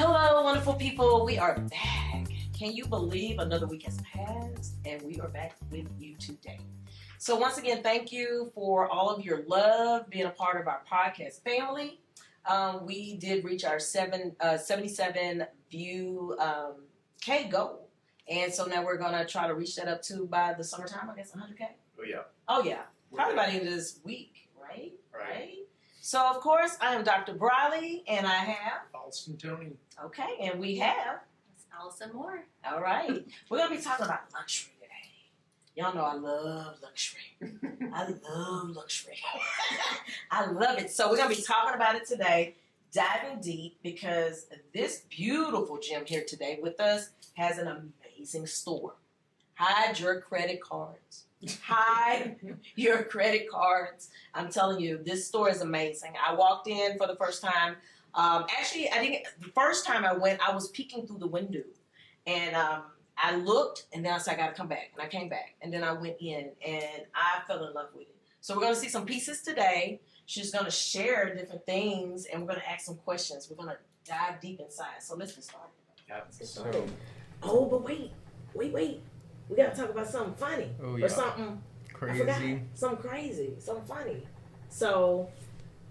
Hello, wonderful people. We are back. Can you believe another week has passed and we are back with you today? So once again, thank you for all of your love, being a part of our podcast family. We did reach our 77 view K goal. And so now we're going to try to reach that up to by the summertime, I guess 100K? Oh, yeah. Oh, yeah. Probably by the end of this week, right? Right. So, of course, I am Dr. Briley, and I have... Allison Tony. Okay, and we have... Allison Moore. All right. We're going to be talking about luxury today. Y'all know I love luxury. I love luxury. I love it. So we're going to be talking about it today, diving deep, because this beautiful gem here today with us has an amazing store. Hide your credit cards. Hide your credit cards. I'm telling you, this store is amazing. I walked in for the first time. Actually, I didn't. The first time I went, I was peeking through the window, and I looked, and then I said, I gotta come back, and I came back, and then I went in, and I fell in love with it. So we're gonna see some pieces today. She's gonna share different things, and we're gonna ask some questions. We're gonna dive deep inside. So let's get started. Yeah. So, oh, but wait. We gotta talk about something funny or something crazy. I forgot. Something crazy, something funny. So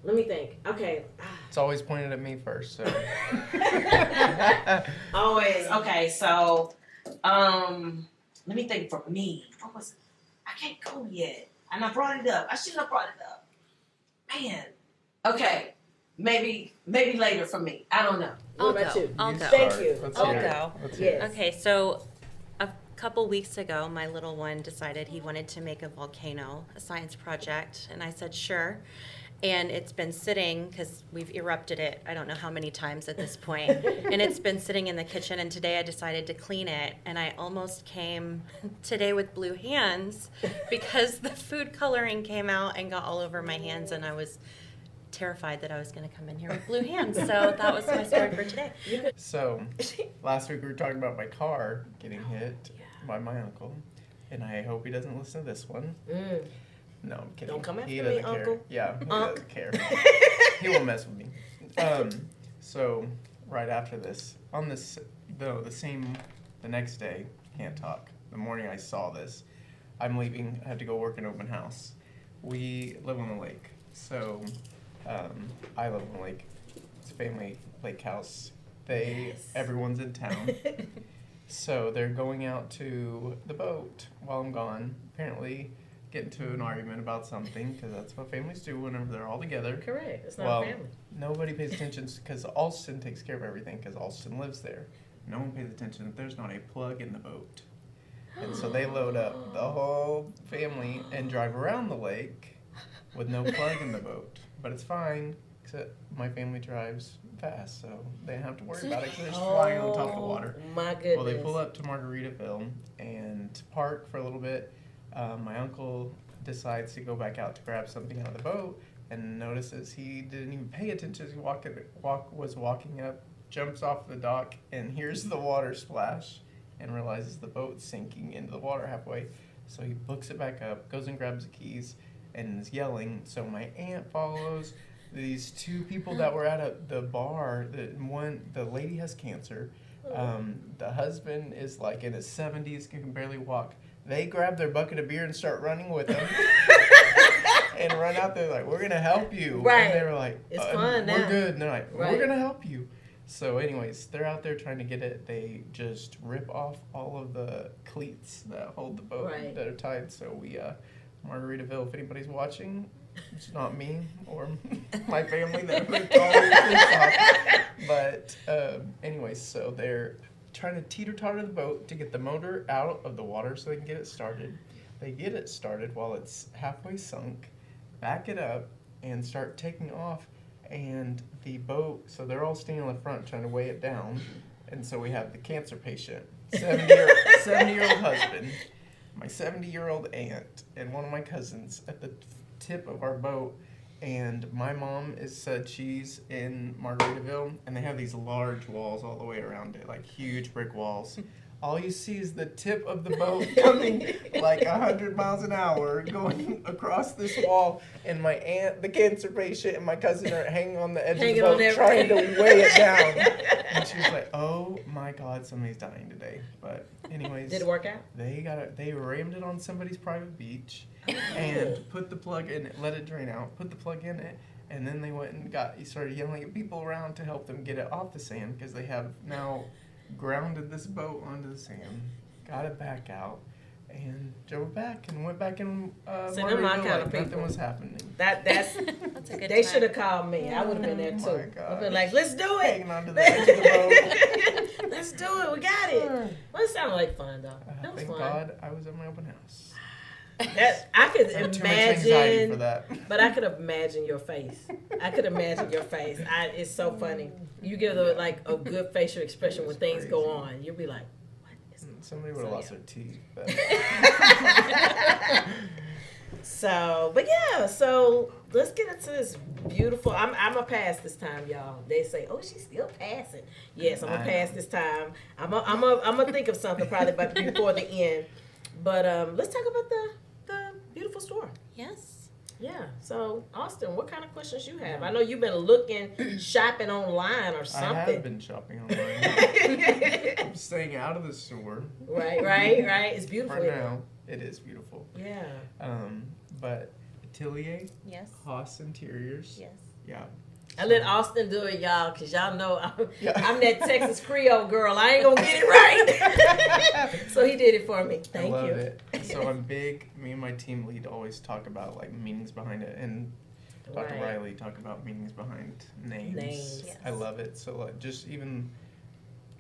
let me think. Okay. It's always pointed at me first. So. Always. Okay. So let me think. For me, what was? I can't go yet, and I brought it up. I shouldn't have brought it up. Man. Okay. Maybe later for me. I don't know. I'll What about go. you? I'll go. Thank you. Let's I'll hear it. go. Let's hear it. Yes. Okay, so a couple weeks ago, my little one decided he wanted to make a volcano, a science project, and I said, sure. And it's been sitting, because we've erupted it, I don't know how many times at this point, and it's been sitting in the kitchen, and today I decided to clean it, and I almost came today with blue hands because the food coloring came out and got all over my hands, and I was terrified that I was going to come in here with blue hands. So that was my story for today. So, last week we were talking about my car getting hit by my uncle, and I hope he doesn't listen to this one. No, I'm kidding. Don't come after he me, doesn't care. Uncle. Yeah, he doesn't care. He won't mess with me. So, right after this, on this, the next day, can't talk. The morning I saw this, I'm leaving. I have to go work an open house. We live on the lake, so I live on the lake. It's a family lake house. Everyone's in town. So they're going out to the boat while I'm gone. Apparently, get into an argument about something, because that's what families do whenever they're all together. Correct. It's not a family. Nobody pays attention because Alston takes care of everything because Alston lives there. No one pays attention that there's not a plug in the boat. And so they load up the whole family and drive around the lake with no plug in the boat. But it's fine, except my family drives fast, so they don't have to worry about it because they're just flying on top of the water. My goodness. Well, they pull up to Margaritaville and park for a little bit. My uncle decides to go back out to grab something out of the boat and notices he didn't even pay attention as he was walking up, jumps off the dock, and hears the water splash and realizes the boat's sinking into the water halfway. So he books it back up, goes and grabs the keys, and is yelling. So my aunt follows. These two people that were at the bar, the lady has cancer. The husband is like in his 70s, can barely walk. They grab their bucket of beer and start running with him. And run out there like, we're going to help you. Right. And they were like, it's fun now. We're good. And they're like, Right. we're going to help you. So anyways, they're out there trying to get it. They just rip off all of the cleats that hold the boat that are tied. So we, Margaritaville, if anybody's watching, it's not me or my family that ripped all these cleats off. But anyways, so they're trying to teeter-totter the boat to get the motor out of the water so they can get it started. They get it started while it's halfway sunk, back it up, and start taking off. And the boat, so they're all standing on the front trying to weigh it down. And so we have the cancer patient, 70-year-old husband, my 70-year-old aunt, and one of my cousins at the tip of our boat. And my mom said she's in Margaritaville, and they have these large walls all the way around it, like huge brick walls all you see is the tip of the boat coming like 100 miles an hour going across this wall, and my aunt, the cancer patient, and my cousin are hanging on the edge of the boat trying to weigh it down. And she was like, "Oh my God, somebody's dying today." But anyways, did it work out? They rammed it on somebody's private beach and put the plug in it, let it drain out, put the plug in it. And then they went and started yelling at people around to help them get it off the sand, because they have now grounded this boat onto the sand, got it back out, and drove back and went back in they're my kind of people. Nothing was happening. That's a good they time. should have called me. I would have been there Oh too. my God. I've been like, let's do it. Hanging onto the edge of the boat. Let's do it. We got it. Well, it sounded like fun though. That was Thank fun. God I was at my open house. That I could I had too much anxiety for imagine, that. but I could imagine your face. I could imagine your face. It's so funny. You give like a good facial expression when things go crazy. on. You'll be like, "What is?" Somebody would have lost their teeth. But So, but yeah. So let's get into this beautiful. I'm a pass this time, y'all. They say, "Oh, she's still passing." Yes, I'm a pass this time. I'm a think of something probably before the end. But let's talk about the beautiful store. Yes. Yeah. So, Austin, what kind of questions you have? I know you've been looking, shopping online or something. I have been shopping online. I'm staying out of the store. Right. It's beautiful. For here. now, it is beautiful. Yeah. But Atelier Yes. Haus Interiors. Yes. Yeah. I let Austin do it, y'all, because y'all know Yeah. I'm that Texas Creole girl. I ain't going to get it right. So he did it for me. Thank I love you. it. So I'm big. Me and my team lead always talk about like meanings behind it, and Dr. Right. Riley talk about meanings behind names. Yes. I love it. So like just even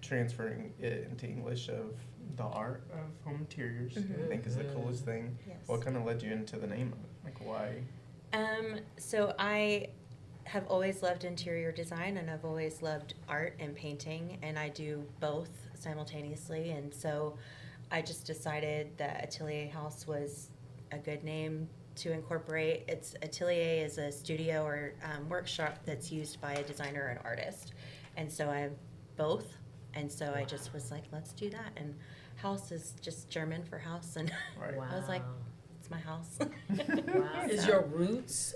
transferring it into English of the art of home interiors, I think is the coolest thing. Yes. What kind of led you into the name of it? Like why? So I have always loved interior design, and I've always loved art and painting, and I do both simultaneously. And so I just decided that Atelier Haus was a good name to incorporate. Atelier is a studio or workshop that's used by a designer or an artist, and so I have both. And so I just was like, let's do that. And house is just German for house, and Right. Wow. I was like, it's my house. Wow. Is your roots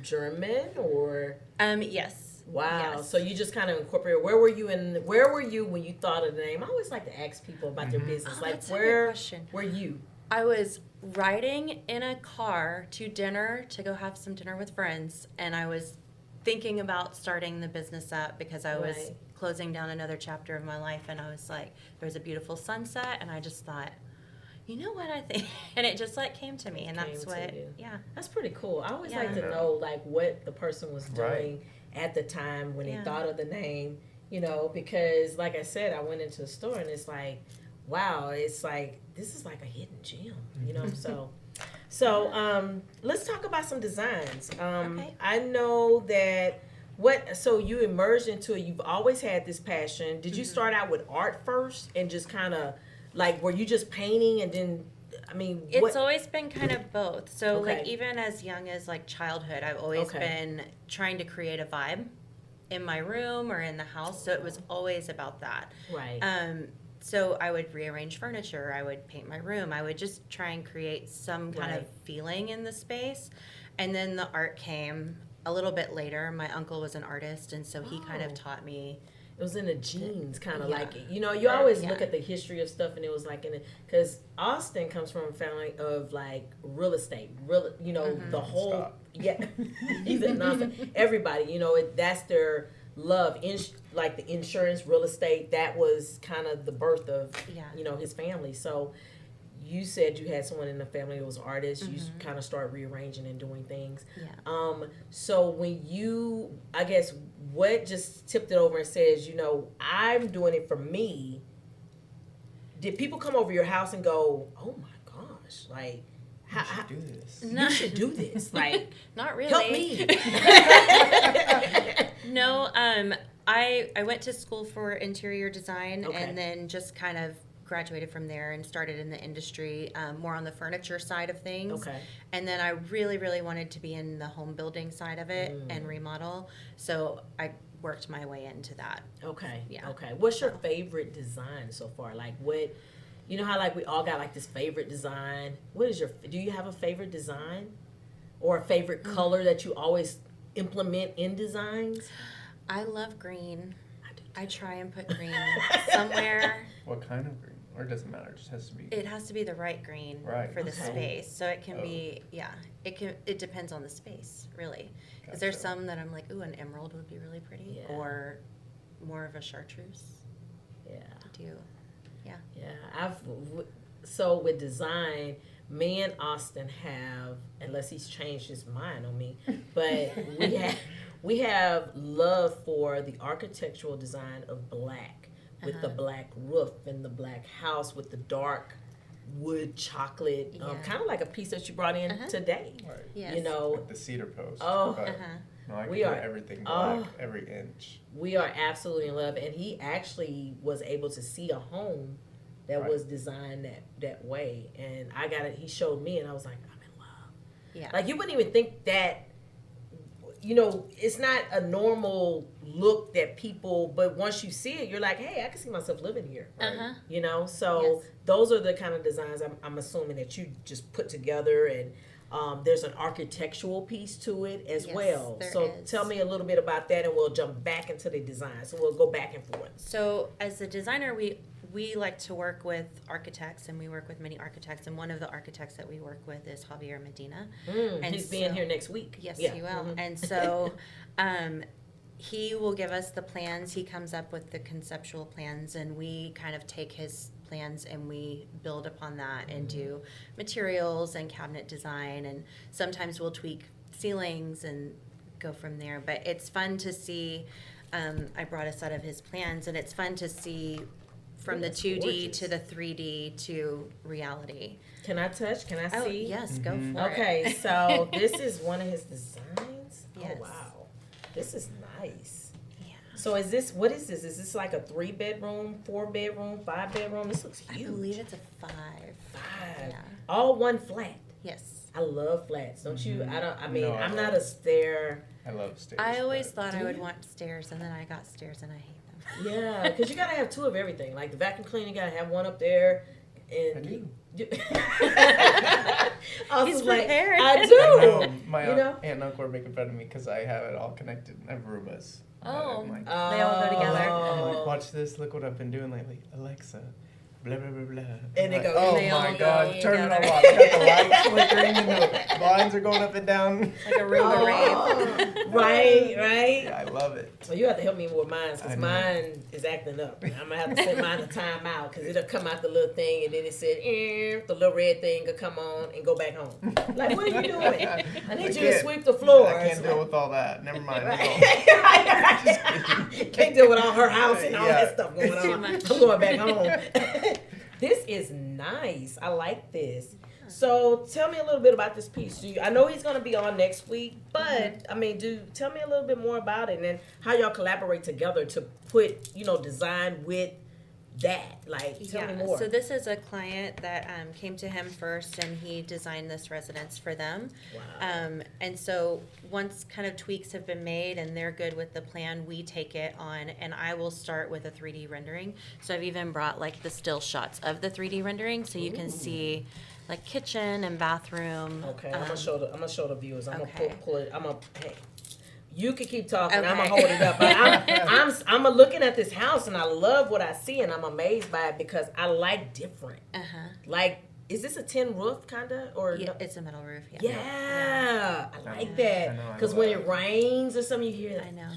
German or? Yes. Wow. Yes. So you just kind of incorporate. Where were you when you thought of the name? I always like to ask people about their business. Oh, Like that's a good where question. were you? I was riding in a car to dinner to go have some dinner with friends, and I was thinking about starting the business up because I was Right. closing down another chapter of my life, and I was like, there was a beautiful sunset, and I just thought, you know what I think, and it just like came to me, and that's Came to what, you. yeah. That's pretty cool. I always Yeah. like to know like what the person was doing Right. at the time when they Yeah. thought of the name, because like I said, I went into the store and it's like, wow, it's like this is like a hidden gem, So let's talk about some designs. Okay. I know that so you emerged into it. You've always had this passion. Did you start out with art first and just kind of like, were you just painting and then, It's always been kind of both. So Okay. like even as young as like childhood, I've always Okay. been trying to create a vibe in my room or in the house. So it was always about that. right. So I would rearrange furniture, I would paint my room, I would just try and create some kind of Right. feeling in the space. And then the art came a little bit later. My uncle was an artist, and so he kind Oh. of taught me. It was in the genes, kind of Yeah. like, you always Yeah. look at the history of stuff, and it was like because Austin comes from a family of like real estate, the whole, Stop. yeah, he's a nonsense. Everybody, that's their love, like the insurance, real estate. That was kind of the birth of, Yeah. his family. So you said you had someone in the family who was an artist. You kind of start rearranging and doing things. Yeah. So when I guess what just tipped it over and says, I'm doing it for me. Did people come over your house and go, oh my gosh, like, You should do this. you should do this, like, Not really. help me. No, I went to school for interior design Okay. and then just kind of graduated from there and started in the industry, more on the furniture side of things. Okay. And then I really, really wanted to be in the home building side of it Mm. and remodel. So I worked my way into that. Okay. Yeah. Okay. What's your favorite design so far? Like what, you know how like we all got like this favorite design. What is do you have a favorite design or a favorite color that you always implement in designs? I love green. I try and put green somewhere. What kind of green? Or it doesn't matter, it just has to be. It has to be the right green for the space. So it can be, it depends on the space, really. Because there's some that I'm like, ooh, an emerald would be really pretty. Yeah. Or more of a chartreuse. Yeah. Yeah. So with design, me and Austin have, unless he's changed his mind on me, but we have love for the architectural design of black, with the black roof and the black house with the dark wood chocolate, kind of like a piece that you brought in today. Right. Yes. You know, With the cedar post. Oh. But, no, I can We do are- everything black, every inch. we are absolutely in love, and he actually was able to see a home that was designed that way, and I got it. He showed me, and I was like, I'm in love. Yeah. Like you wouldn't even think that. You know, it's not a normal look that people, but once you see it, you're like, hey, I can see myself living here. Uh-huh. You know, so Yes. those are the kind of designs I'm assuming that you just put together, and there's an architectural piece to it as Yes, well. there So is. tell me a little bit about that, and we'll jump back into the design. So we'll go back and forth. So as a designer, we like to work with architects, and we work with many architects, and one of the architects that we work with is Javier Medina. And He's being here next week. Yes, Yeah. he will. Mhm. And so he will give us the plans. He comes up with the conceptual plans, and we kind of take his plans and we build upon that and do materials and cabinet design, and sometimes we'll tweak ceilings and go from there. But it's fun to see. I brought a set of his plans, and it's fun to see from Ooh, the that's 2D gorgeous. to the 3D to reality. Can I touch? Can I Oh, see? yes, go for it. Okay, so this is one of his designs. Yes. Oh wow, this is nice. Yeah. So is this, what is this? Is this like a 3-bedroom, 4-bedroom, 5-bedroom? This looks I huge. believe it's a 5. 5. Yeah. All one flat. Yes. I love flats. Don't you? I mean, No, I I'm love not a stair. I love stairs. I always but- thought Do I would you? want stairs, and then I got stairs, and I hate them. Yeah, because you gotta have 2 of everything. Like the vacuum cleaner, you gotta have one up there. And I do. I was He's like, prepared. I I do. know, my You know? aunt and uncle are making fun of me because I have it all connected. I have Roombas. Oh. I'm like, They all go together. I'm like, watch this. Look what I've been doing lately. Alexa, blah blah blah blah. And they I'm go, like, oh they all my go god, turn it together. all off. I got the lights flickering and the blinds are going up and down. Like a Roomba rave. Oh, right. Yeah, I love it. So you have to help me with mine I because know. mine is acting up. I'm gonna have to set mine a time out because it'll come out the little thing and then it said, the little red thing will come on and go back home. Like, what are you doing? I need you to sweep the floor. I can't deal with all that. Never mind. Can't deal with all her house and all Yeah. that stuff going Too on. much. I'm going back home. This is nice. I like this. So tell me a little bit about this piece. I know he's going to be on next week, but I mean, tell me a little bit more about it and then how y'all collaborate together to put, design with that. Like, tell me more. So this is a client that came to him first, and he designed this residence for them. Wow. And so once kind of tweaks have been made and they're good with the plan, we take it on, and I will start with a 3D rendering. So I've even brought like the still shots of the 3D rendering, so you can see like kitchen and bathroom. Okay, I'm gonna show the viewers. I'm okay. gonna pull it. Hey, you can keep talking. I'm gonna Okay. hold it up. But I'm looking at this house and I love what I see and I'm amazed by it because I like different. Like, is this a tin roof kinda or? Yeah, no? it's a metal roof. Yeah, I like I that know, I because love when it. it rains or something, you hear that. I know.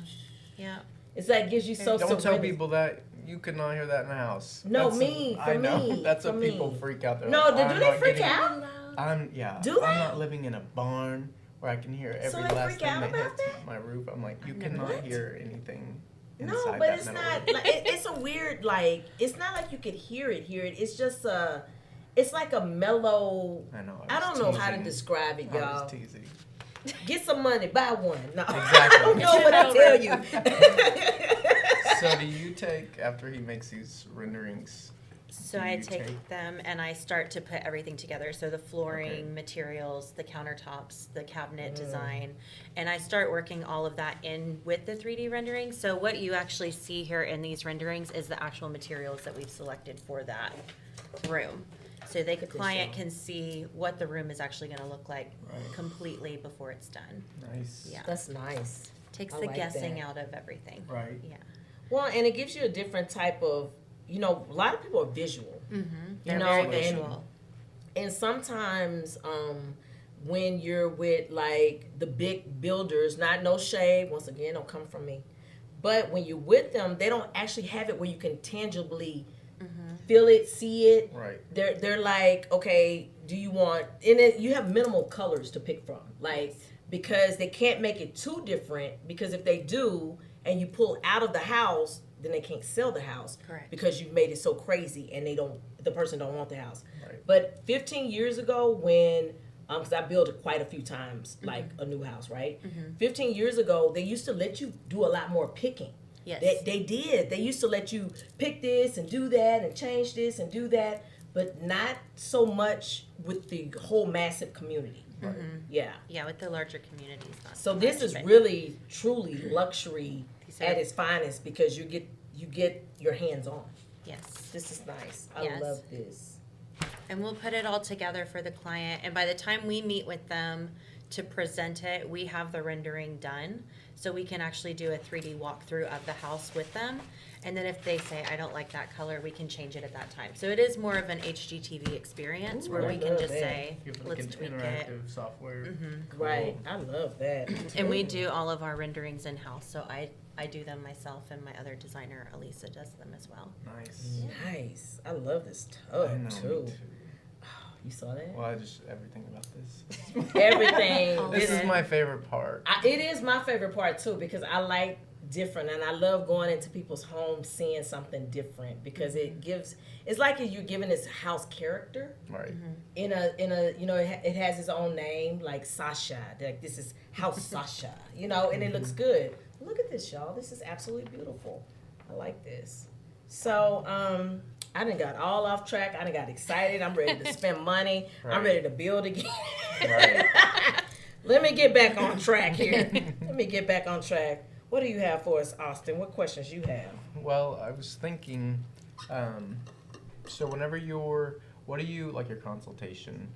Yeah. It's like gives you so. Don't tell serenity. people that you could not hear that in the house. No, That's me, I for know. me, That's for what people me. freak out. They're No, like, do I'm they not freak getting- out? I'm Do they? not living in a barn where I can hear So every they last freak thing out that about hits that? my roof. I'm like, you I've never- cannot What? hear anything inside No, but that it's metal not. roof. Like, it's a weird. Like, it's not like you could hear it. It's just a. It's like a mellow. I know. I was don't know how to teasing. describe it, I y'all. was teasing. Get some money, buy one. No, Exactly. I don't know what I tell you. So do you take, after he makes these renderings, So do I you take them and I start to put everything together. So the flooring, Okay. materials, the countertops, the cabinet design, and I start working all of that in with the 3D rendering. So what you actually see here in these renderings is the actual materials that we've selected for that room. So the client can see what the room is actually going to look like Right. completely before it's done. Nice. Yeah. That's nice. Takes I the like guessing that. out of everything. Right. Yeah. Well, and it gives you a different type of, a lot of people are visual. Mm-hmm. You They're know, very and- visual. And sometimes when you're with like the big builders, not no shade, once again, don't come from me. But when you're with them, they don't actually have it where you can tangibly feel it, see it. Right. They're like, okay, do you want, and it, you have minimal colors to pick from. Like, because they can't make it too different, because if they do, and you pull out of the house, then they can't sell the house. Correct. Because you've made it so crazy and the person don't want the house. Right. But 15 years ago when, because I built it quite a few times, like a new house, right? 15 years ago, they used to let you do a lot more picking. Yes. They did. They used to let you pick this and do that and change this and do that, but not so much with the whole massive community. Right. Yeah. Yeah, with the larger communities. Not So so this much, is but really, truly luxury these are- at its finest, because you get your hands on. Yes. This is nice. I Yes. love this. And we'll put it all together for the client. And by the time we meet with them to present it, we have the rendering done. So we can actually do a 3D walkthrough of the house with them. And then if they say, I don't like that color, we can change it at that time. So it is more of an HGTV experience where Ooh, we I can love just that. say, You have like let's an tweak it. interactive software. Cool. Right. I love that. And we do all of our renderings in-house. So I do them myself, and my other designer, Elisa, does them as well. Nice. Nice. I love this I tub know, too. me too. You saw that? Well, I just everything about this. Everything. All This of is it. my favorite part. It is my favorite part too, because I like different, and I love going into people's homes seeing something different, because it's like you're giving this house character Right. in a it has its own name, like Sasha. Like, this is House Sasha, and it looks good. Look at this, y'all. This is absolutely beautiful. I like this. So I done got all off track. I done got excited. I'm ready to spend money. Right. I'm ready to build again. Right. Let me get back on track here. Let me get back on track. What do you have for us, Austin? What questions you have? Well, I was thinking, so whenever what do you, like your consultation,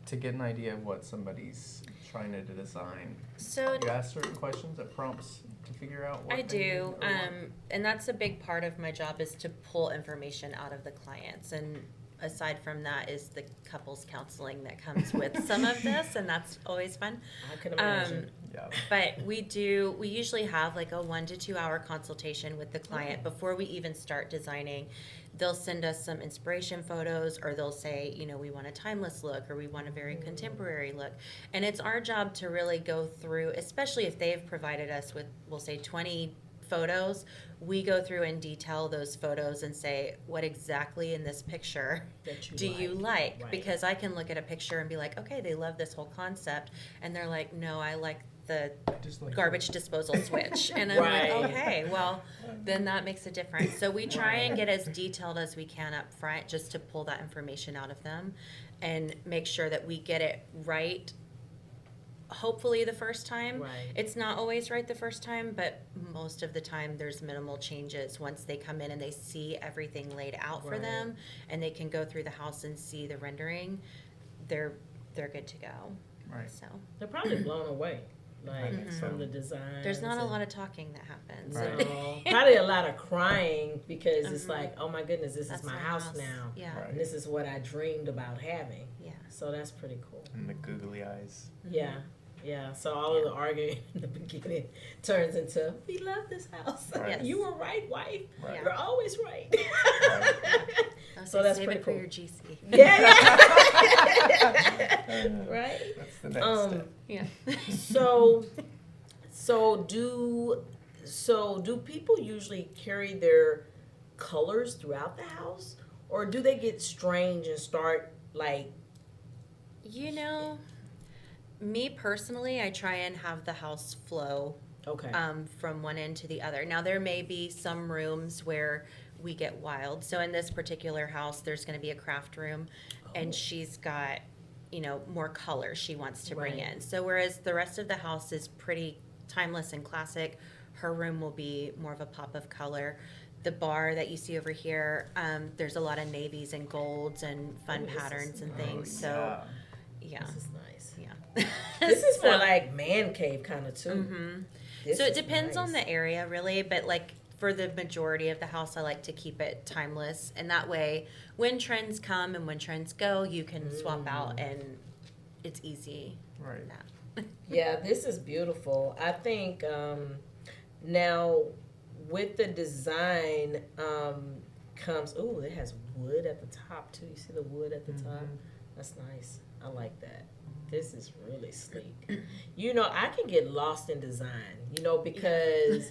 to get an idea of what somebody's trying to design? So You ask certain questions that prompts to figure out what I they need do, or what- and that's a big part of my job, is to pull information out of the clients. And aside from that is the couples counseling that comes with some of this, and that's always fun. I can imagine. Yeah. But we usually have like a 1 to 2 hour consultation with the client before we even start designing. They'll send us some inspiration photos, or they'll say, we want a timeless look, or we want a very contemporary look. And it's our job to really go through, especially if they've provided us with, we'll say 20 photos, we go through and detail those photos and say, what exactly in this picture That do you like? Right. Because I can look at a picture and be like, okay, they love this whole concept. And they're like, no, I like the Just like garbage disposal switch. And I'm Right. like, okay, well, then that makes a difference. So we try and get as detailed as we can up front, just to pull that information out of them and make sure that we get it right, hopefully the first time. Right. It's not always right the first time, but most of the time there's minimal changes once they come in and they see everything laid out for Right. them, and they can go through the house and see the rendering. They're good to go. Right. So They're probably blown away, like, think from so. the design. there's not a lot of talking that happens. Right. No, probably a lot of crying, because it's Mhm. like, oh my goodness, this That's is my our house now. Yeah. Right. And this is what I dreamed about having. Yeah. So that's pretty cool. And the googly eyes. Yeah. Yeah. So all of the arguing in the beginning turns into, we love this house. Right. Yes. You were right, wife. Right. You're always right. I'll So say that's save pretty it for cool. your GC. Yeah. Right. That's the next step. Yeah. So do people usually carry their colors throughout the house, or do they get strange and start like? Me personally, I try and have the house flow Okay. from one end to the other. Now, there may be some rooms where we get wild. So in this particular house, there's going to be a craft room, and she's got, you know, more color she wants to bring in. So whereas the rest of the house is pretty timeless and classic, her room will be more of a pop of color. The bar that you see over here, there's a lot of navies and golds and fun patterns and things. So yeah. This is nice. Yeah. This is more like man cave kind of too. Mm-hmm. So it depends on the area, really, but like for the majority of the house, I like to keep it timeless, and that way, when trends come and when trends go, you can swap out, and it's easy. Right. Yeah, this is beautiful. I think now with the design comes. Ooh, it has wood at the top too. You see the wood at the top? That's nice. I like that. This is really sleek. You know, I can get lost in design, you know, because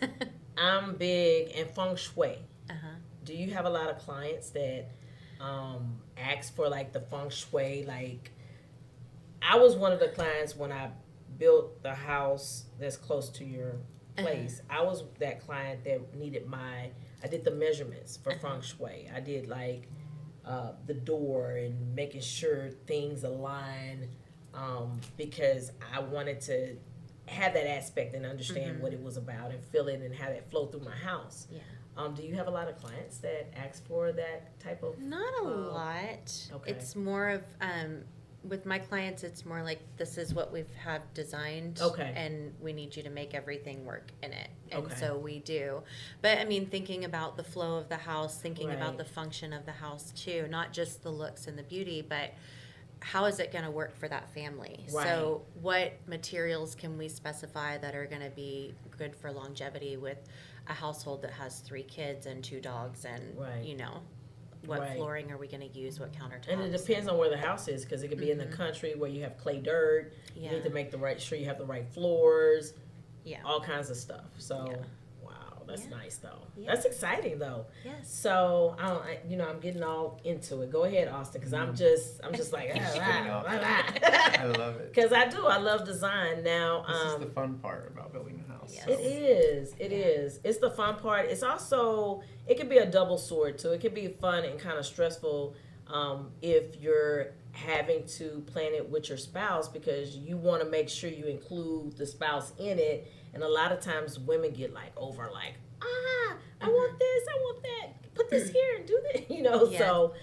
I'm big in feng shui. Do you have a lot of clients that ask for like the feng shui? Like, I was one of the clients when I built the house that's close to your place. I was that client that needed I did the measurements for feng shui. I did like the door and making sure things align. Because I wanted to have that aspect and understand what it was about and feel it and have it flow through my house. Yeah. Do you have a lot of clients that ask for that type of? Not a lot. Okay. It's more of with my clients. It's more like this is what we've had designed. Okay. And we need you to make everything work in it. And so we do. But I mean, thinking about the flow of the house, thinking about the function of the house too, not just the looks and the beauty, but how is it going to work for that family? Right. So what materials can we specify that are going to be good for longevity with a household that has 3 kids and 2 dogs and, you know, what flooring are we going to use, what countertops? And it depends on where the house is, because it could be in the country where you have clay dirt. You need to make sure you have the right floors. Yeah. All kinds of stuff. So, that's nice though. Yeah. That's exciting though. Yes. So I'm getting all into it. Go ahead, Austin, because I'm just like I love it. Because I love design. Now this is the fun part about building a house. Yes. So. It is. It's the fun part. It's also, it can be a double sword too. It can be fun and kind of stressful if you're having to plan it with your spouse, because you want to make sure you include the spouse in it. And a lot of times women get like over like, I want this, I want that, put this here and do this, you know. Yes. So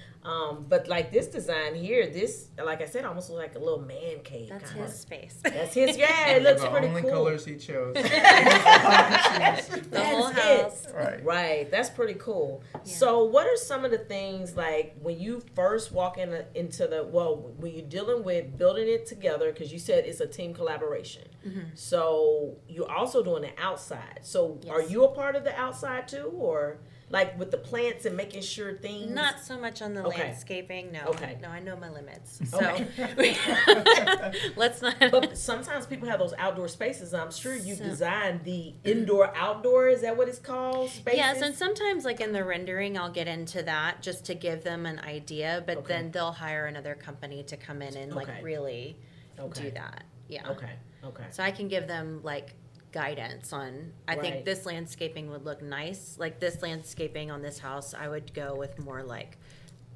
but like this design here, this, like I said, almost looks like a little man cave. That's kinda. His space. That's his, it looks pretty cool. The only colors he chose. The whole house. Right, that's pretty cool. Yeah. So what are some of the things, like when you first walk into when you're dealing with building it together, because you said it's a team collaboration. So you're also doing the outside. So are you a part of the outside too, or like with the plants and making sure things? Not so much on the landscaping, no. No, I know my limits. So let's not. But sometimes people have those outdoor spaces. I'm sure you designed the indoor-outdoor, is that what it's called? Spaces? Yes, and sometimes like in the rendering, I'll get into that just to give them an idea, but then they'll hire another company to come in and like really do that. Yeah. Okay. So I can give them like guidance on, I think this landscaping would look nice. Like this landscaping on this house, I would go with more like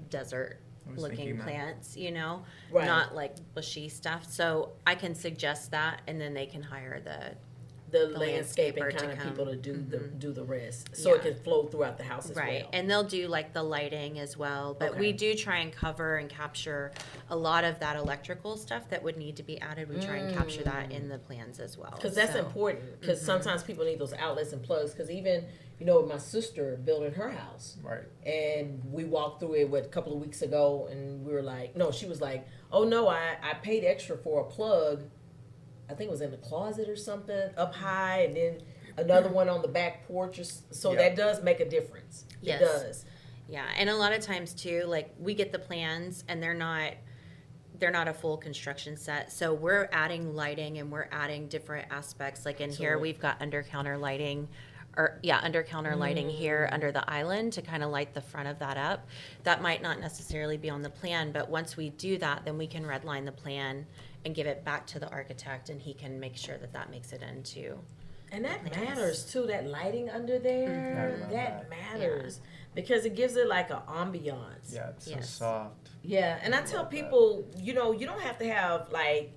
desert looking plants, you know, not like bushy stuff. So I can suggest that, and then they can hire the landscaping kind of people to do the rest, so it can flow throughout the house as well. And they'll do like the lighting as well, but we do try and cover and capture a lot of that electrical stuff that would need to be added. We try and capture that in the plans as well, because that's important, because sometimes people need those outlets and plugs, because even, you know, my sister building her house, and we walked through it a couple of weeks ago, and we were like, no, she was like, oh no, I paid extra for a plug. I think it was in the closet or something up high, and then another one on the back porch. So that does make a difference. Yes. It does. Yeah, and a lot of times too, like we get the plans and they're not a full construction set. So we're adding lighting and we're adding different aspects. Like in here, we've got under counter lighting lighting here under the island to kind of light the front of that up. That might not necessarily be on the plan, but once we do that, then we can redline the plan and give it back to the architect, and he can make sure that makes it into. And that matters too, that lighting under there, that matters. because it gives it like an ambiance. Yeah, it's so Yes. soft. Yeah, and I I tell love people, you know, you don't have to have like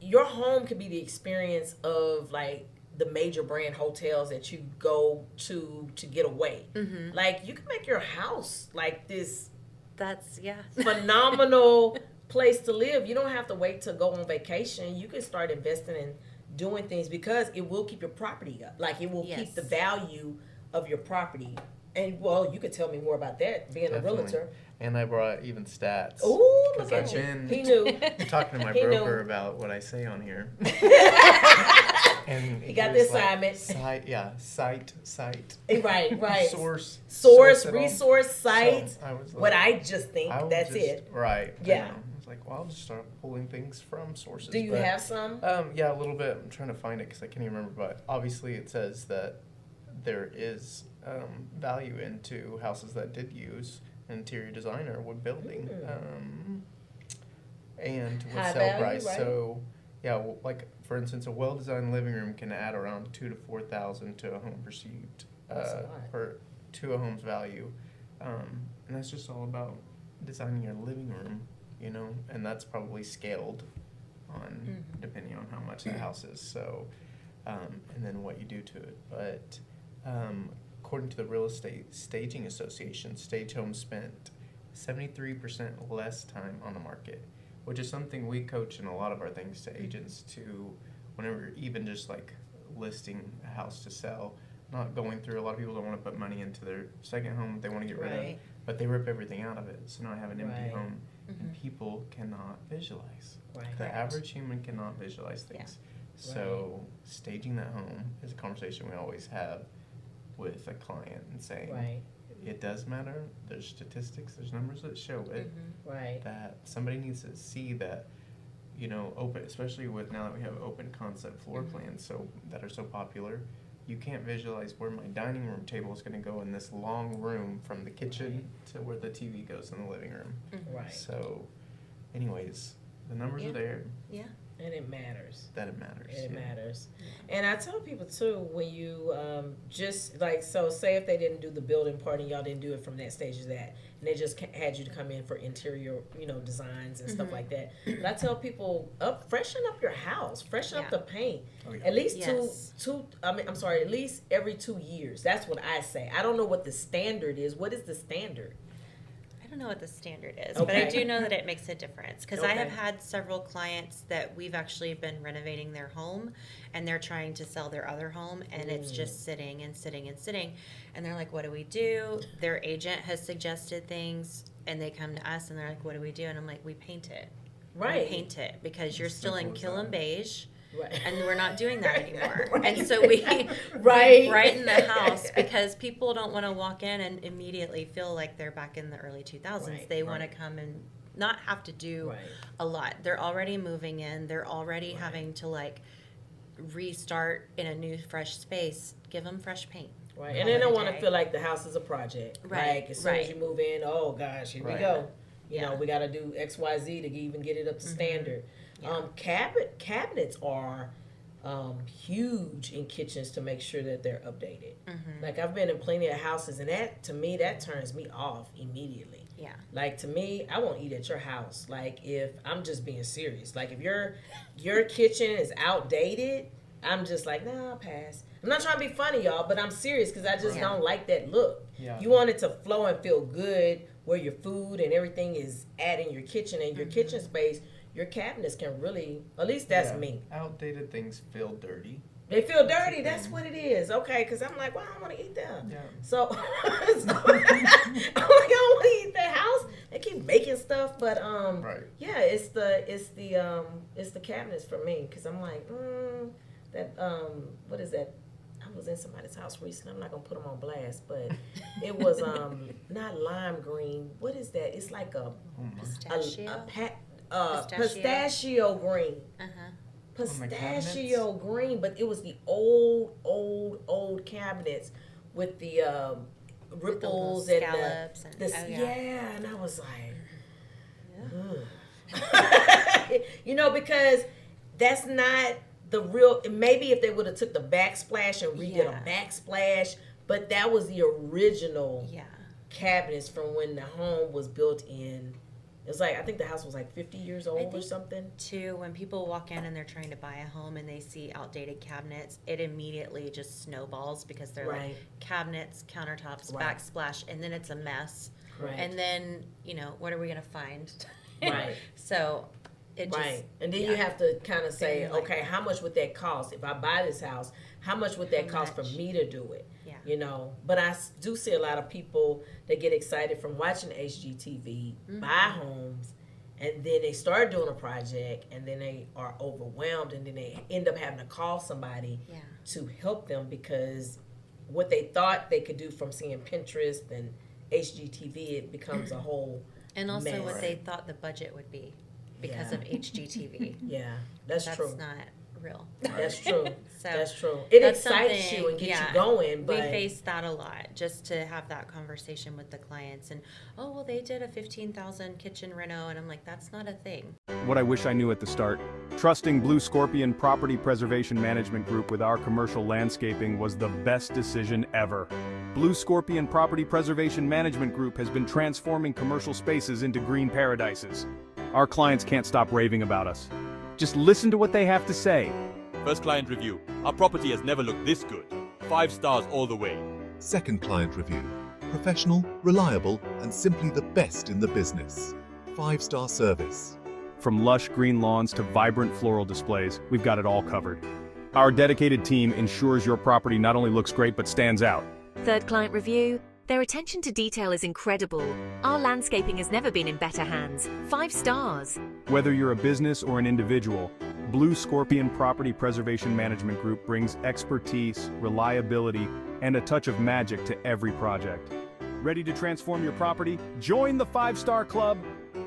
your home could be the experience of like the major brand hotels that you go to get away. Mm-hmm. Like you can make your house like this That's phenomenal place to live. You don't have to wait to go on vacation. You can start investing in doing things because it will keep your property up. Like it will Yes. keep the value of your property. And well, you could tell me more about that being Definitely. a realtor. And I brought even stats. Ooh, Because look I've at you. been He knew. talking to my He knew. broker about what I say on here. And He got was the assignment. Site. Right. Source, Source, it all. resource, site. So I was like, What I just think, I will that's just- it. Right. Yeah. I was like, well, I'll just start pulling things from sources. Do you but, have some? Yeah, a little bit. I'm trying to find it because I can't even remember. But obviously, it says that there is value into houses that did use an interior designer wood building, and with High sale value, price. right? So, yeah, like for instance, a well-designed living room can add around $2,000 to $4,000 to a home perceived, That's a lot. or to a home's value, and that's just all about designing your living room, you know, and that's probably scaled on depending on how much the house is. So, and then what you do to it. But according to the Real Estate Staging Association, stage homes spent 73% less time on the market, which is something we coach in a lot of our things to agents to, whenever even just like listing a house to sell, not going through. A lot of people don't want to put money into their second home they want to get rid of, Right. but they rip everything out of it. So now I have an empty Right. home, and people cannot visualize. Right. The average human cannot visualize things. So staging that home is a conversation we always have with a client and saying, Right. it does matter. There's statistics, there's numbers that show it, Right. that somebody needs to see that, you know, open, especially with now that we have open concept floor plans so that are so popular. You can't visualize where my dining room table is going to go in this long room from the kitchen to where the TV goes in the living room. Right. So, anyways, the numbers Yeah. are there. Yeah. And it matters. That it matters. It yeah. matters. And I tell people too, when you just like, so say if they didn't do the building part and y'all didn't do it from that stage of that, and they just had you to come in for interior, you know, designs and stuff like that. But I tell people, freshen up your house, freshen up Yeah. the paint. Oh, yeah. At least Yes. at least every 2 years. That's what I say. I don't know what the standard is. What is the standard? I don't know what the standard is, but I Okay. do know that it makes a difference because I have Okay. had several clients that we've actually been renovating their home and they're trying to sell their other home and it's just sitting and sitting and sitting. And they're like, what do we do? Their agent has suggested things and they come to us and they're like, what do we do? And I'm like, we paint it. Right. We paint it because you're It's still in simple as kill and that. beige. Right. And we're not doing that anymore. Right. And so we Right. brighten the house because people don't want to walk in and immediately feel like they're back in the early 2000s. Right. They want to come and not have to do Right. a lot. They're already moving in. They're already having to like restart in a new fresh space. Give them fresh paint. Right. And they don't want to Day. feel like the house is a project. Right, Like as soon as right. you move in, oh gosh, here we Right. go. You Yeah. know, we got to do X, Y, Z to even get it up to standard. Yeah. Cabinets are huge in kitchens to make sure that they're updated. Like I've been in plenty of houses, and that to me that turns me off immediately. Yeah. Like to me, I won't eat at your house. Like if I'm just being serious. Like if your kitchen is outdated, I'm just like, nah, I'll pass. I'm not trying to be funny, y'all, but I'm serious because I just Right. don't like that look. Yeah. You want it to flow and feel good where your food and everything is at in your kitchen and your kitchen space. Your cabinets can really, at least that's Yeah. me. Outdated things feel dirty. They feel dirty. the That's thing. what it is. Okay, because I'm like, well, I don't want to eat them. Yeah. So, I'm like, I don't want to eat that house. They keep making stuff, but Right. yeah, it's the cabinets for me because I'm like, what is that? I was in somebody's house recently. I'm not gonna put them on blast, but it was not lime green. What is that? It's like a Pistachio. pistachio green. Uh-huh. the Pistachio green, but it was the old cabinets with the With the little ripples and scallops and- the oh, yeah. yeah. And I was like, ugh. You know, because that's not the real. Maybe if they would have took the backsplash and redid Yeah. a backsplash But that was the original Yeah. cabinets from when the home was built in. It was like, I think the house was like 50 years old or something. Too, when people walk in and they're trying to buy a home and they see outdated cabinets, it immediately just snowballs because they're like cabinets, countertops, backsplash, and then it's a mess. Right. And then, you know, what are we going to find? Right. So it just. And then you have to kind of say, okay, how much would that cost? If I buy this house, how much would that cost for me to do it? Yeah. You know, but I do see a lot of people that get excited from watching HGTV, buy homes, and then they start doing a project, and then they are overwhelmed, and then they end up having to call somebody to help them because what they thought they could do from seeing Pinterest and HGTV, it becomes a whole And also mess. what they thought the budget would be because of HGTV. Yeah, that's true. That's not real. That's true. So that's true. It that's excites you and gets you going. But we face that a lot, just to have that conversation with the clients. And they did a 15,000 kitchen reno, and I'm like, that's not a thing. What I wish I knew at the start. Trusting BlueScorpion Property Preservation Management Group with our commercial landscaping was the best decision ever. BlueScorpion Property Preservation Management Group has been transforming commercial spaces into green paradises. Our clients can't stop raving about us. Just listen to what they have to say. First client review. Our property has never looked this good. 5 stars all the way. Second client review. Professional, reliable, and simply the best in the business. 5-star service. From lush green lawns to vibrant floral displays, we've got it all covered. Our dedicated team ensures your property not only looks great but stands out. Third client review. Their attention to detail is incredible. Our landscaping has never been in better hands. 5 stars. Whether you're a business or an individual, BlueScorpion Property Preservation Management Group brings expertise, reliability, and a touch of magic to every project. Ready to transform your property? Join the 5-Star Club!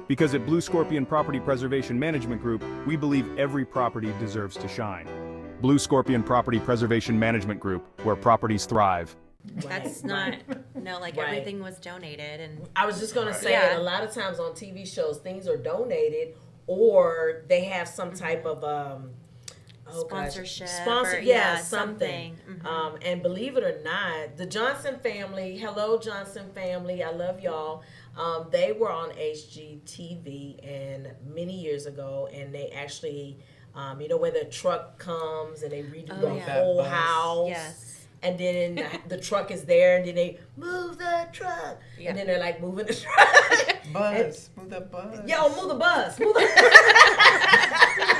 Because at BlueScorpion Property Preservation Management Group, we believe every property deserves to shine. BlueScorpion Property Preservation Management Group, where properties thrive. That's not, everything was donated. And I was just going to say that a lot of times on TV shows, things are donated or they have some type of sponsorship. Something. And believe it or not, the Johnson family, hello Johnson family, I love y'all. They were on HGTV and many years ago, and they actually, where the truck comes and they redo the whole house. Yes. And then the truck is there, and then they move the truck. Yeah. And then they're like moving the truck. Move the bus. Yo, move the bus.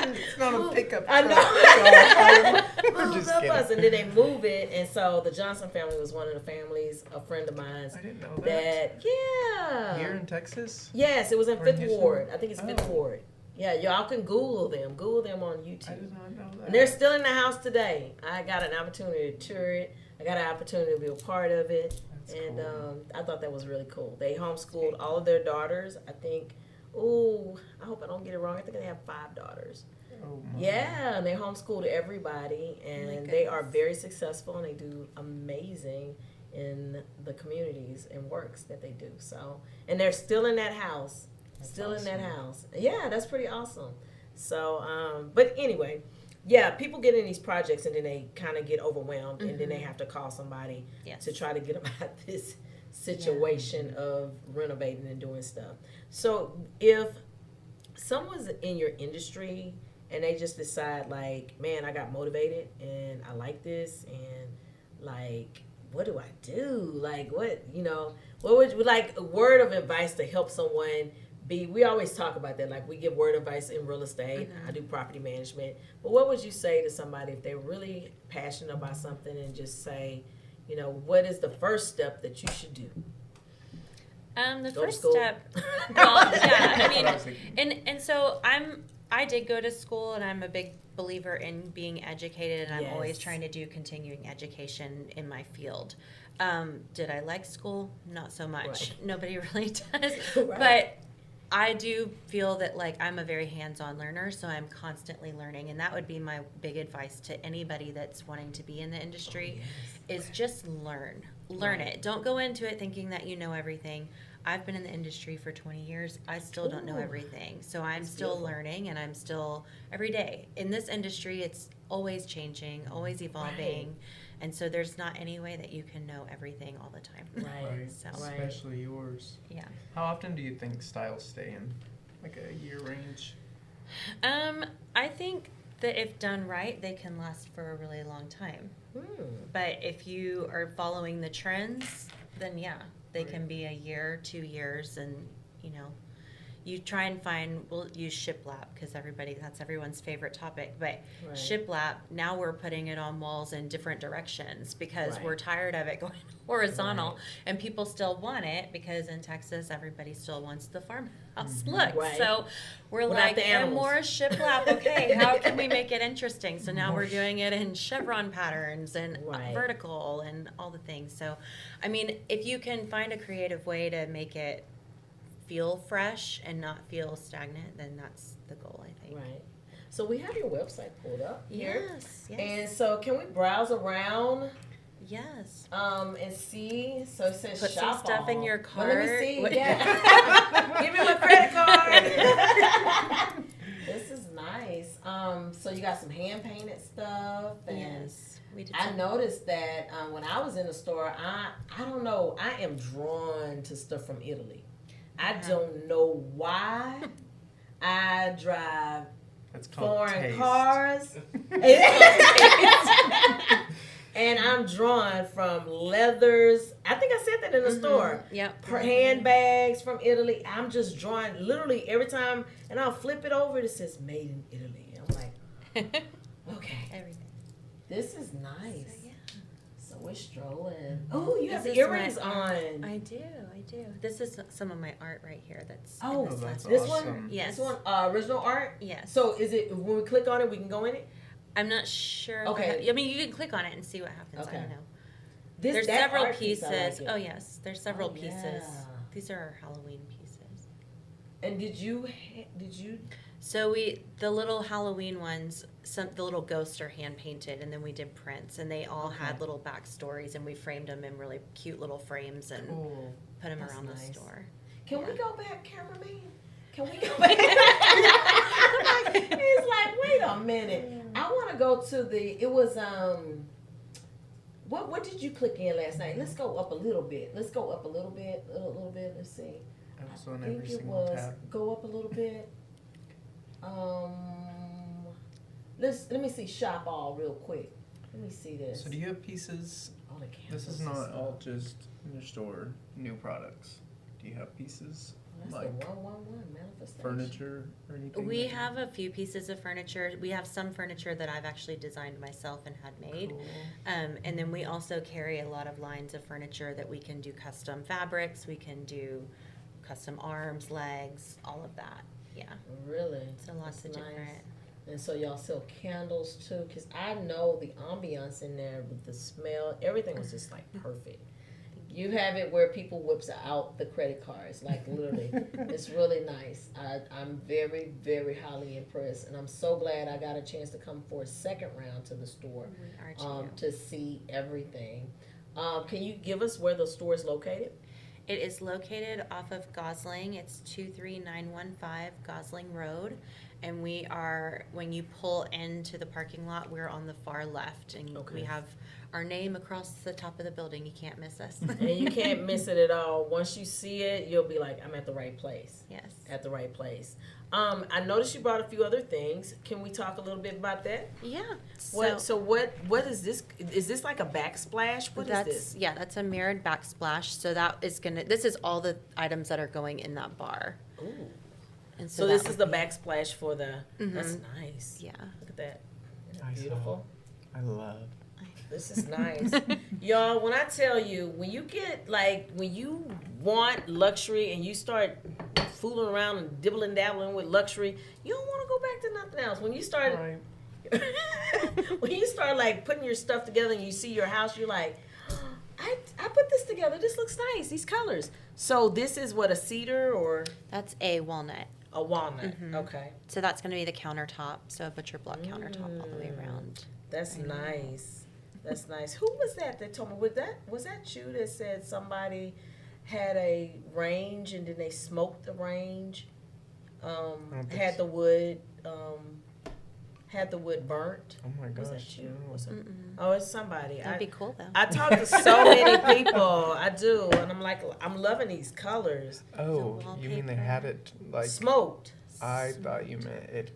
It's not a pickup truck. I know. Move the bus. And then they move it. And so the Johnson family was one of the families, a friend of mine's. I didn't know that. Here in Texas? Yes, it was in 5th Ward. I think it's 5th Ward. Yeah, y'all can Google them. Google them on YouTube. I did not know that. And they're still in the house today. I got an opportunity to tour it. I got an opportunity to be a part of it. That's cool. I thought that was really cool. They homeschooled all of their daughters. I think, I hope I don't get it wrong. I think they have 5 daughters. Oh my. Yeah, and they homeschooled everybody. And they are very successful, and they do amazing in the communities and works that they do. So, and they're still in that house. In that house. Yeah, that's pretty awesome. So, but anyway, people get in these projects and then they kind of get overwhelmed and then they have to call somebody to try to get them out of this situation of renovating and doing stuff. So if someone's in your industry and they just decide like, man, I got motivated and I like this and like, what do I do? Like, what would you like a word of advice to help someone we always talk about that, like we give word advice in real estate. I do property management. But what would you say to somebody if they're really passionate about something and just say, what is the first step that you should do? The first step, I mean, and so I did go to school, and I'm a big believer in being educated, and I'm always trying to do continuing education in my field. Did I like school? Not so much. Right. Nobody really does. Right. But I do feel that I'm a very hands-on learner, so I'm constantly learning, and that would be my big advice to anybody that's wanting to be in the industry is just learn it. Don't go into it thinking that you know everything. I've been in the industry for 20 years. I still don't know everything, so I'm still learning, and I'm still every day in this industry. It's always changing, always evolving. And so there's not any way that you can know everything all the time. Right. So, Especially yours. yeah. How often do you think styles stay in like a year range? I think that if done right, they can last for a really long time. But if you are following the trends, then yeah, they can be a year, 2 years, and you know, you try and find, we'll use shiplap because that's everyone's favorite topic, but shiplap, now we're putting it on walls in different directions because we're tired of it going horizontal, and people still want it because in Texas, everybody still wants the farmhouse look. So we're like, and more shiplap, okay, how can we make it interesting? So now we're doing it in chevron patterns and vertical and all the things. So, I mean, if you can find a creative way to make it feel fresh and not feel stagnant, then that's the goal, I think. Right. So we have your website pulled up here. Yes. And so can we browse around? Yes. And see. So it says Put shop some stuff all. in your cart. Well, let me see. Yeah. Give me my credit card. This is nice. So you got some hand painted stuff. And Yes. We did I noticed that when I was in the store, I don't know, I am drawn to stuff from Italy. I don't know why. I drive That's called foreign taste. cars. And I'm drawn from leathers. I think I said that in the store. Yep. Handbags from Italy. I'm just drawn literally every time, and I'll flip it over. It says made in Italy. I'm like, okay. Everything. This is nice. So, yeah. So we're strolling. Oh, you have This the is my earrings art. on. I do. This is some of my art right here. That's Oh, in this that's last this awesome. one? Yes. This one, original art? Yes. So is it, when we click on it, we can go in it? I'm not sure. if Okay. I mean, you can click on it and see what happens. Okay. I don't know. that There's several art piece, I pieces. like it. Oh yes, there's several Oh, pieces. yeah. These are our Halloween pieces. And did you, So the little Halloween ones, the little ghosts are hand painted, and then we did prints, and they all had little backstories, and we framed them in really cute little frames and cool. put them That's around nice. the store. Can we go back, cameraman? Can we go back? It's like, wait a minute. I want to go to it was, what did you click in last night? Let's go up a little bit. Let's go up a little bit, let's see. I was on I every think it single was, tab. go up a little bit. Let me see shop all real quick. Let me see this. So do you have pieces? On the This is campus not and all stuff. just in your store, new products. Do you have pieces That's like the 111 manifestation. furniture or anything? We that- have a few pieces of furniture. We have some furniture that I've actually designed myself and had made. Cool. And then we also carry a lot of lines of furniture that we can do custom fabrics. We can do custom arms, legs, all of that. Yeah. Really? So lots That's of nice. different. And so y'all sell candles too, because I know the ambiance in there with the smell, everything was just like perfect. You have it where people whips out the credit cards, like literally. It's really nice. I'm very, very highly impressed, and I'm so glad I got a chance to come for a second round to the store We are too. to see everything. Can you give us where the store is located? It is located off of Gosling. It's 23915 Gosling Road. And we are, when you pull into the parking lot, we're on the far left. And we have our name across the top of the building. You can't miss us. And you can't miss it at all. Once you see it, you'll be like, I'm at the right place. Yes. At the right place. I noticed you brought a few other things. Can we talk a little bit about that? Yeah. What is this? Is this like a backsplash? What is this? Yeah, that's a mirrored backsplash. So that is this is all the items that are going in that bar. Ooh. And So that this would is the be- backsplash for the. That's nice. Yeah. Look at that. Isn't that I saw. beautiful. I love. This is nice. Y'all, when I tell you, when you want luxury and you start fooling around and dibbling dabbling with luxury, you don't want to go back to nothing else. When you start, when you start like putting your stuff together and you see your house, you're like, I put this together. This looks nice. These colors. So this is what, a cedar or That's a walnut. a walnut? Okay, So that's going to be the countertop. So a butcher block countertop all the way around. that's nice. That's nice. Who was that told me? Was that you that said somebody had a range and then they smoked the range? Had the wood had the wood burnt. Oh my Was gosh. that you? no. Was it? Oh, it's somebody. That'd be cool though. I talk to so many people. I do, and I'm like, I'm loving these colors. Oh, you mean they had it like? Smoked. I thought you meant it.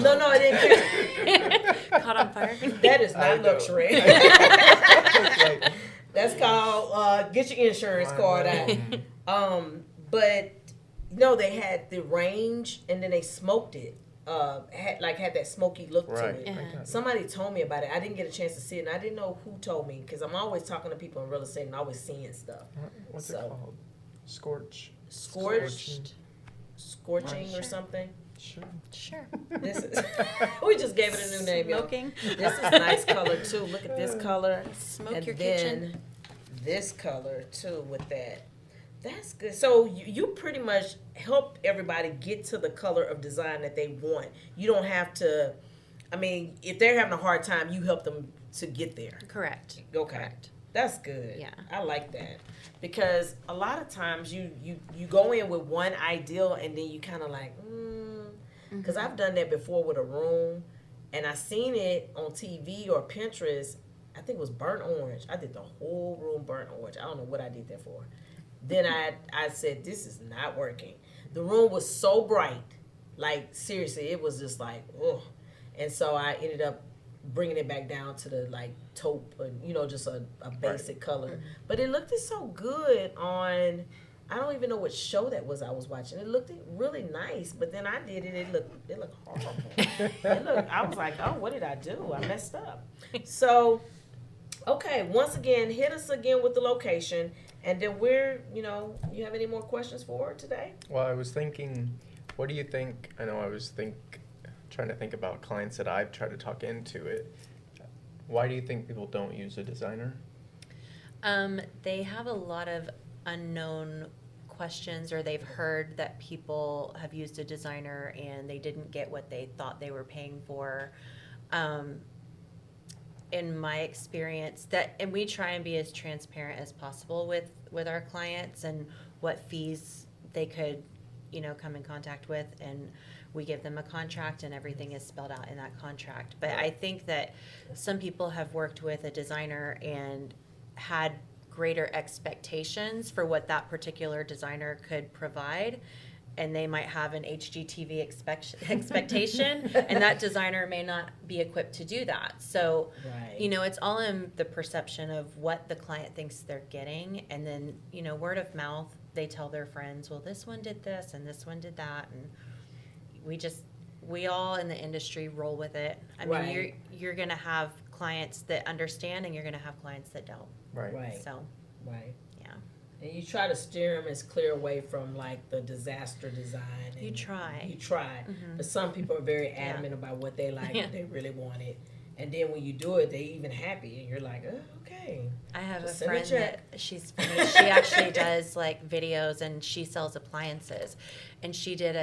No, it didn't. Caught on fire. That is I not know. luxury. Like, That's called get your insurance card out. But no, they had the range and then they smoked it. Had that smoky look to it. Uh-huh. Somebody told me about it. I didn't get a chance to see it, and I didn't know who told me because I'm always talking to people in real estate and always seeing stuff. What's So- it called? Scorching or something. Sure. Sure. This is we just gave it a new name, y'all. Smoking. This is nice color too. Look at this color. Smoke and your then kitchen. this color too with that. That's good. So you pretty much help everybody get to the color of design that they want. You don't have to. I mean, if they're having a hard time, you help them to get there. Correct. Okay. Correct. That's good. Yeah. I like that. Because a lot of times you go in with one ideal and then you kind of like, because I've done that before with a room and I seen it on TV or Pinterest. I think it was burnt orange. I did the whole room burnt orange. I don't know what I did that for. Then I said, this is not working. The room was so bright. Like, seriously, it was just like, ugh. And so I ended up bringing it back down to the like taupe, just a basic color. But it looked so good on, I don't even know what show that was I was watching. It looked really nice, but then I did it. It looked horrible. I was like, oh, what did I do? I messed up. So, okay, once again, hit us again with the location, and then you have any more questions for today? Well, I was thinking, what do you think? I know I was trying to think about clients that I've tried to talk into it. Why do you think people don't use a designer? They have a lot of unknown questions, or they've heard that people have used a designer and they didn't get what they thought they were paying for. In my experience, and we try and be as transparent as possible with our clients and what fees they could, come in contact with, and we give them a contract and everything is spelled out in that contract. But I think that some people have worked with a designer and had greater expectations for what that particular designer could provide, and they might have an HGTV expectation and that designer may not be equipped to do that. So, it's all in the perception of what the client thinks they're getting, and then, word of mouth, they tell their friends, well, this one did this and this one did that, and we all in the industry roll with it. I mean, you're going to have clients that understand and you're going to have clients that don't. Right. So, yeah. And you try to steer them as clear away from like the disaster design. And You try. But some people are very adamant about what they like, what they really want it. And then when you do it, they even happy, and you're like, oh, okay. I have Just a send a friend check. that she's funny. She actually does like videos and she sells appliances, and she did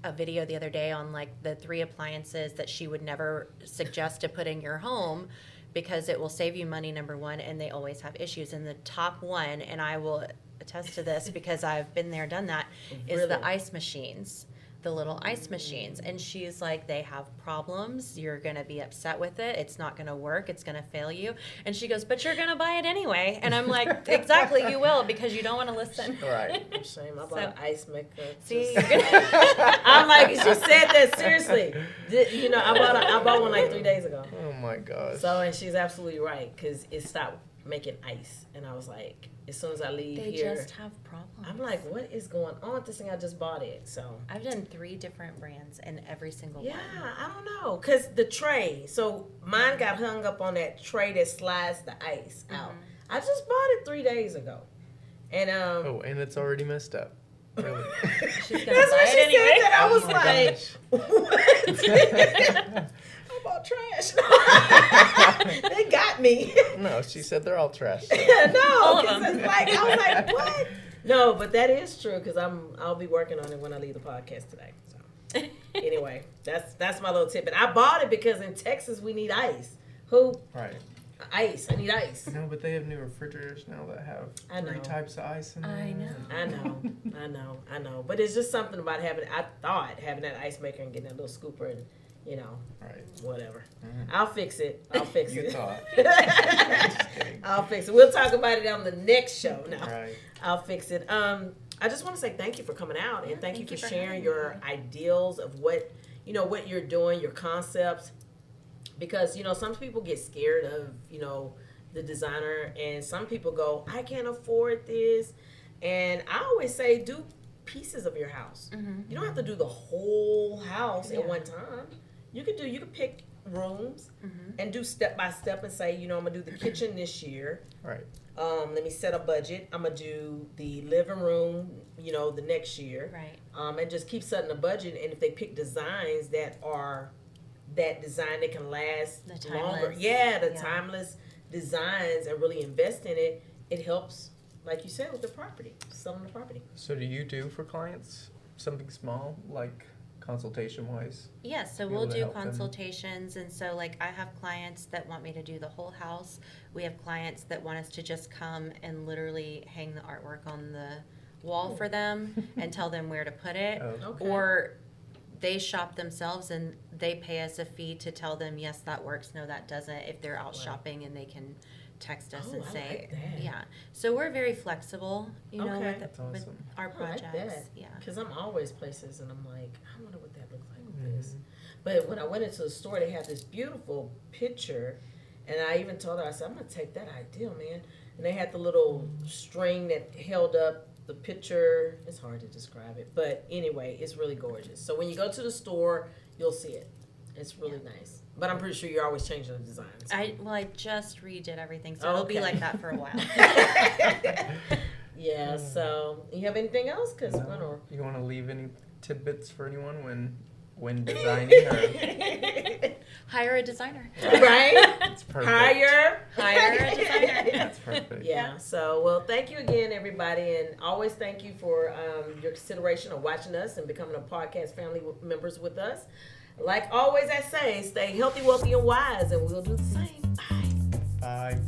a video the other day on like the 3 appliances that she would never suggest to put in your home because it will save you money, number one, and they always have issues. And the top one, and I will attest to this because I've been there, done that, is the ice machines. The little ice machines. And she's like, they have problems. You're going to be upset with it. It's not going to work. It's going to fail you. And she goes, but you're going to buy it anyway. And I'm like, exactly, you will, because you don't want to listen. Right. Shame. I bought an ice maker. See, I'm like, she said that seriously. I bought one like 3 days ago. Oh my gosh. So, and she's absolutely right, because it stopped making ice. And I was like, as soon as I leave they here, just have problems. I'm like, what is going on with this thing? I just bought it. So I've done 3 different brands and every single one. Yeah, I don't know. Because the tray, so mine got hung up on that tray that slides the ice out. I just bought it 3 days ago. And and it's already messed up. Really? She's going to buy it anyway. Said that. I was like, what? I bought trash. They got me. No, she said they're all trash. No, it's like, I was like, what? No, but that is true, because I'll be working on it when I leave the podcast today. So anyway, that's my little tip. And I bought it because in Texas we need ice. Right. Ice. I need ice. No, but they have new refrigerators now that have 3 types of ice in there. I know. But it's just something about having that ice maker and getting that little scooper and, you know, Right. whatever. Mm-hmm. I'll fix it. I'll fix You it. thought. I'll fix it. We'll talk about it on the next show. No, Right. I'll fix it. I just want to say thank you for coming out and thank you for sharing having your me. ideals of what what you're doing, your concepts, because some people get scared of the designer, and some people go, I can't afford this, and I always say do pieces of your house. You don't have to do the whole house at one time. You could pick rooms and do step by step and say, I'm gonna do the kitchen this year. Right. Let me set a budget. I'm gonna do the living room, the next year. Right. And just keep setting a budget. And if they pick designs that are that design that can last longer, timeless designs, and really invest in it, it helps, like you said, with the property, selling the property. So do you do for clients something small, like consultation-wise? Yes, so Be we'll able to do help them. consultations, and so like I have clients that want me to do the whole house. We have clients that want us to just come and literally hang the artwork on the wall for them and tell them where to put it. Oh. Okay. Or they shop themselves and they pay us a fee to tell them, yes, that works, no, that doesn't, if they're out shopping, and they can text us and I say, like that. yeah. So we're very flexible, Okay. with That's with awesome. our I like projects. that. Yeah. Because I'm always places and I'm like, I wonder what that looks like with this. But when I went into the store, they had this beautiful picture, and I even told her, I said, I'm gonna take that idea, man. And they had the little string that held up the picture. It's hard to describe it, but anyway, it's really gorgeous. So when you go to the store, you'll see it. It's really nice. But I'm pretty sure you're always changing the designs. I just redid everything, so it'll be Okay. like that for a while. Yeah. So you have anything else? Because we're gonna. You want to leave any tidbits for anyone when designing? Or Hire a designer. Right? it's perfect. Hire a designer. That's perfect. Yeah. So, well, thank you again, everybody, and always thank you for your consideration of watching us and becoming a podcast family members with us. Like always, I say, stay healthy, wealthy, and wise, and we'll do the same. Bye. Bye.